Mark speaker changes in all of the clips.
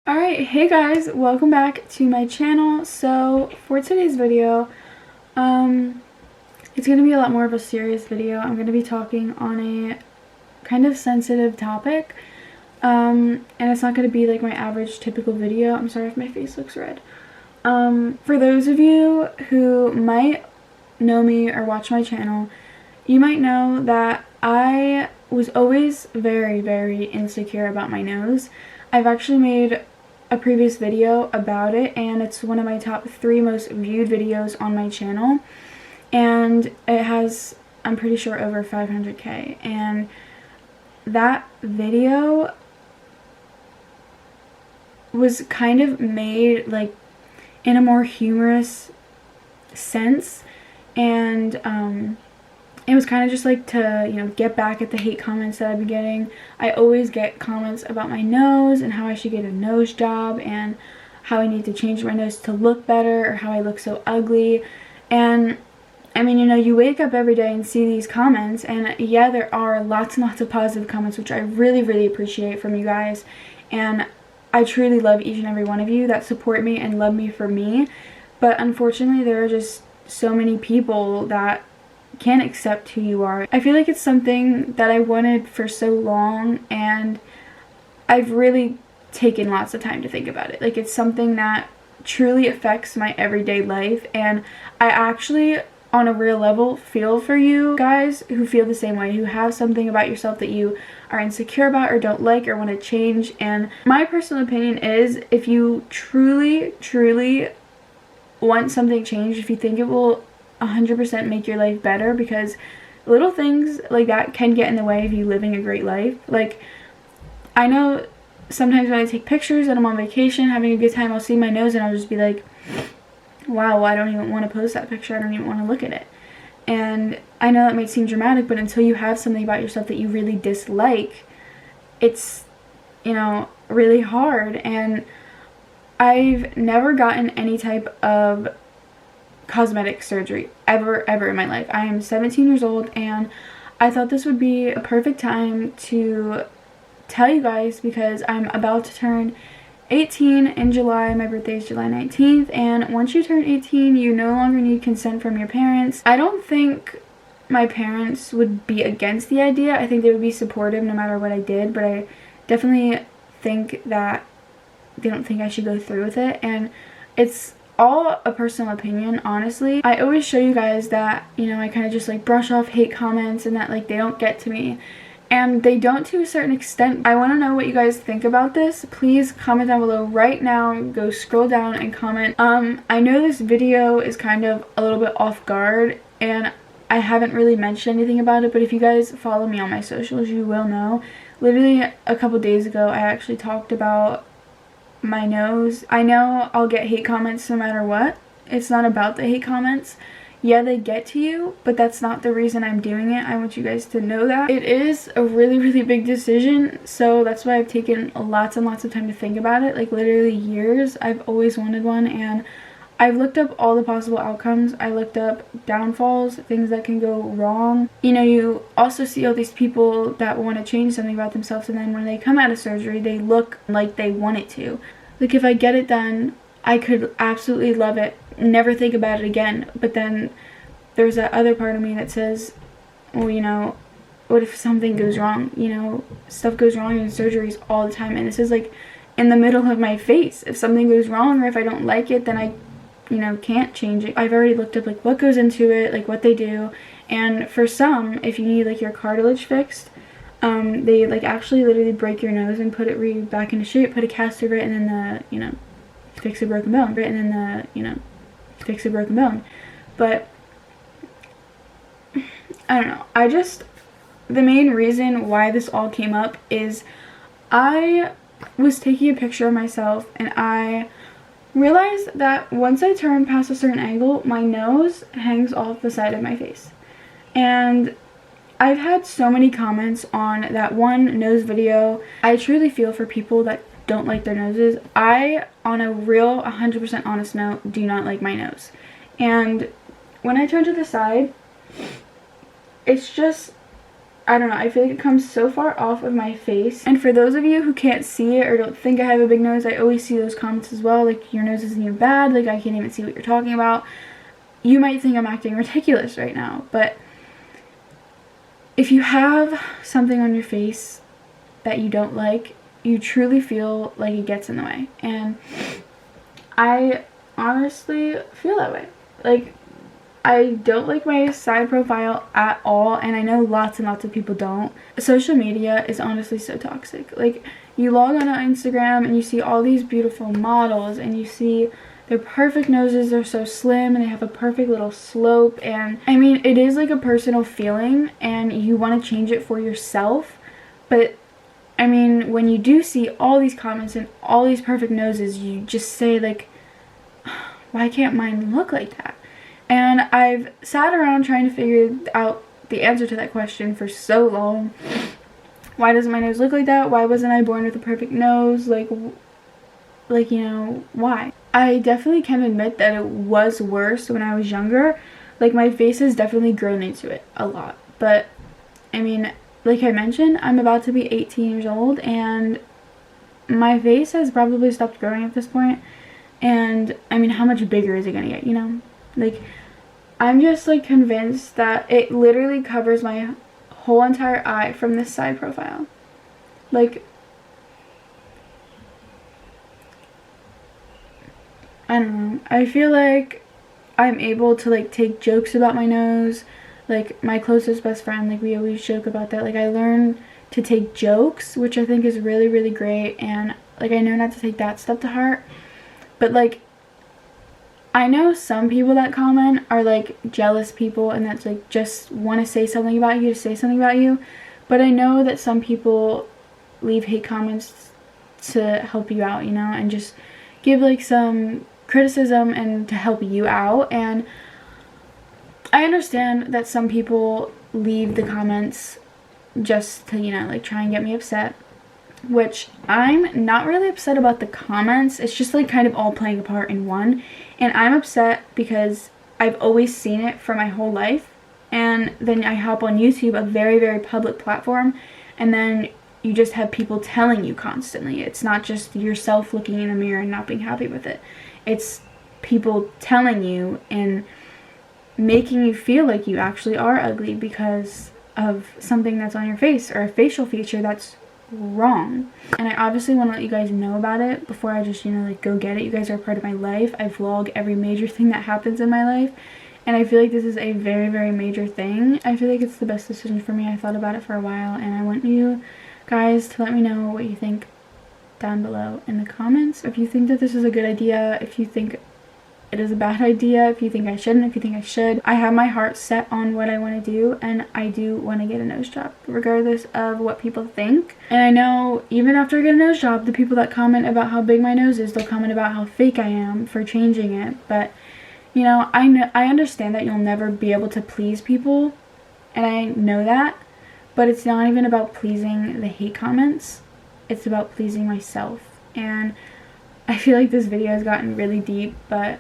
Speaker 1: Alright, hey guys, welcome back to my channel. So for today's video, it's going to be a lot more of a serious video. I'm going to be talking on a kind of sensitive topic, and it's not going to be like my average typical video. I'm sorry if my face looks red. For those of you who might know me or watch my channel, you might know that I was always very, very insecure about my nose. I've actually made a previous video about it, and it's one of my top 3 most viewed videos on my channel, and it has, I'm pretty sure, over 500k. And that video was kind of made like in a more humorous sense, and it was kind of just like to, get back at the hate comments that I've been getting. I always get comments about my nose and how I should get a nose job and how I need to change my nose to look better, or how I look so ugly. And I mean, you wake up every day and see these comments, and yeah, there are lots and lots of positive comments, which I really, really appreciate from you guys. And I truly love each and every one of you that support me and love me for me. But unfortunately, there are just so many people that can't accept who you are. I feel like it's something that I wanted for so long, and I've really taken lots of time to think about it. Like, it's something that truly affects my everyday life, and I actually, on a real level, feel for you guys who feel the same way, who have something about yourself that you are insecure about or don't like or want to change. And my personal opinion is, if you truly, truly want something changed, if you think it will 100% make your life better, because little things like that can get in the way of you living a great life. Like, I know sometimes when I take pictures and I'm on vacation having a good time, I'll see my nose and I'll just be like, wow, I don't even want to post that picture. I don't even want to look at it. And I know that might seem dramatic, but until you have something about yourself that you really dislike, it's, really hard. And I've never gotten any type of cosmetic surgery ever in my life. I am 17 years old, and I thought this would be a perfect time to tell you guys, because I'm about to turn 18 in July. My birthday is July 19th, and once you turn 18, you no longer need consent from your parents. I don't think my parents would be against the idea. I think they would be supportive no matter what I did, but I definitely think that they don't think I should go through with it. And it's all a personal opinion, honestly. I always show you guys that, I kind of just like brush off hate comments and that like they don't get to me. And they don't to a certain extent. I want to know what you guys think about this. Please comment down below right now. Go scroll down and comment. I know this video is kind of a little bit off guard, and I haven't really mentioned anything about it, but if you guys follow me on my socials, you will know. Literally a couple days ago, I actually talked about my nose. I know I'll get hate comments no matter what. It's not about the hate comments. Yeah, they get to you, but that's not the reason I'm doing it. I want you guys to know that. It is a really, really big decision, so that's why I've taken lots and lots of time to think about it, like literally years. I've always wanted one, and I've looked up all the possible outcomes. I looked up downfalls, things that can go wrong. You also see all these people that want to change something about themselves, and then when they come out of surgery, they look like they want it to. Like, if I get it done, I could absolutely love it, never think about it again. But then there's that other part of me that says, well, what if something goes wrong? Stuff goes wrong in surgeries all the time, and this is like in the middle of my face. If something goes wrong, or if I don't like it, then I can't change it. I've already looked up like what goes into it, like what they do. And for some, if you need like your cartilage fixed, they like actually literally break your nose and put it back into shape, put a cast over it, and then fix a broken bone, right? And then fix a broken bone. But I don't know. The main reason why this all came up is I was taking a picture of myself, and I realized that once I turn past a certain angle, my nose hangs off the side of my face. And I've had so many comments on that one nose video. I truly feel for people that don't like their noses. I, on a real 100% honest note, do not like my nose. And when I turn to the side, it's just I don't know, I feel like it comes so far off of my face. And for those of you who can't see it or don't think I have a big nose, I always see those comments as well, like, your nose isn't even bad, like, I can't even see what you're talking about. You might think I'm acting ridiculous right now, but if you have something on your face that you don't like, you truly feel like it gets in the way. And I honestly feel that way. Like, I don't like my side profile at all, and I know lots and lots of people don't. Social media is honestly so toxic. Like, you log on to Instagram and you see all these beautiful models and you see their perfect noses are so slim and they have a perfect little slope, and I mean, it is like a personal feeling and you want to change it for yourself, but I mean, when you do see all these comments and all these perfect noses, you just say like, why can't mine look like that? And I've sat around trying to figure out the answer to that question for so long. Why doesn't my nose look like that? Why wasn't I born with a perfect nose? Like, you know, why? I definitely can admit that it was worse when I was younger. Like, my face has definitely grown into it a lot. But, I mean, like I mentioned, I'm about to be 18 years old and my face has probably stopped growing at this point. And, I mean, how much bigger is it gonna get, you know? Like, I'm just, like, convinced that it literally covers my whole entire eye from this side profile. Like, I don't know. I feel like I'm able to, like, take jokes about my nose. Like, my closest best friend, like, we always joke about that. Like, I learned to take jokes, which I think is really, really great. And, like, I know not to take that stuff to heart. But, like, I know some people that comment are, like, jealous people and that's, like, just want to say something about you to say something about you. But I know that some people leave hate comments to help you out, you know, and just give, like, some criticism and to help you out. And I understand that some people leave the comments just to, you know, like, try and get me upset, which I'm not really upset about the comments. It's just, like, kind of all playing a part in one. And I'm upset because I've always seen it for my whole life, and then I hop on YouTube, a very, very public platform, and then you just have people telling you constantly. It's not just yourself looking in the mirror and not being happy with it. It's people telling you and making you feel like you actually are ugly because of something that's on your face or a facial feature that's wrong. And I obviously want to let you guys know about it before I just, you know, like, go get it. You guys are a part of my life. I vlog every major thing that happens in my life, and I feel like this is a very, very major thing. I feel like it's the best decision for me. I thought about it for a while, and I want you guys to let me know what you think down below in the comments. If you think that this is a good idea, if you think it is a bad idea, if you think I shouldn't, if you think I should. I have my heart set on what I want to do, and I do want to get a nose job regardless of what people think. And I know even after I get a nose job, the people that comment about how big my nose is, they'll comment about how fake I am for changing it. But, you know, I understand that you'll never be able to please people, and I know that, but it's not even about pleasing the hate comments. It's about pleasing myself. And I feel like this video has gotten really deep, but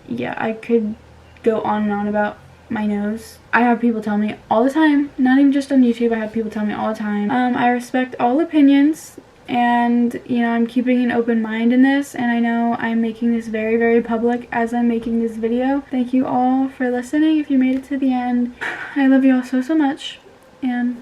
Speaker 1: yeah, I could go on and on about my nose. I have people tell me all the time, not even just on YouTube, I have people tell me all the time. I respect all opinions, and, you know, I'm keeping an open mind in this, and I know I'm making this very, very public as I'm making this video. Thank you all for listening if you made it to the end. I love you all so, so much, and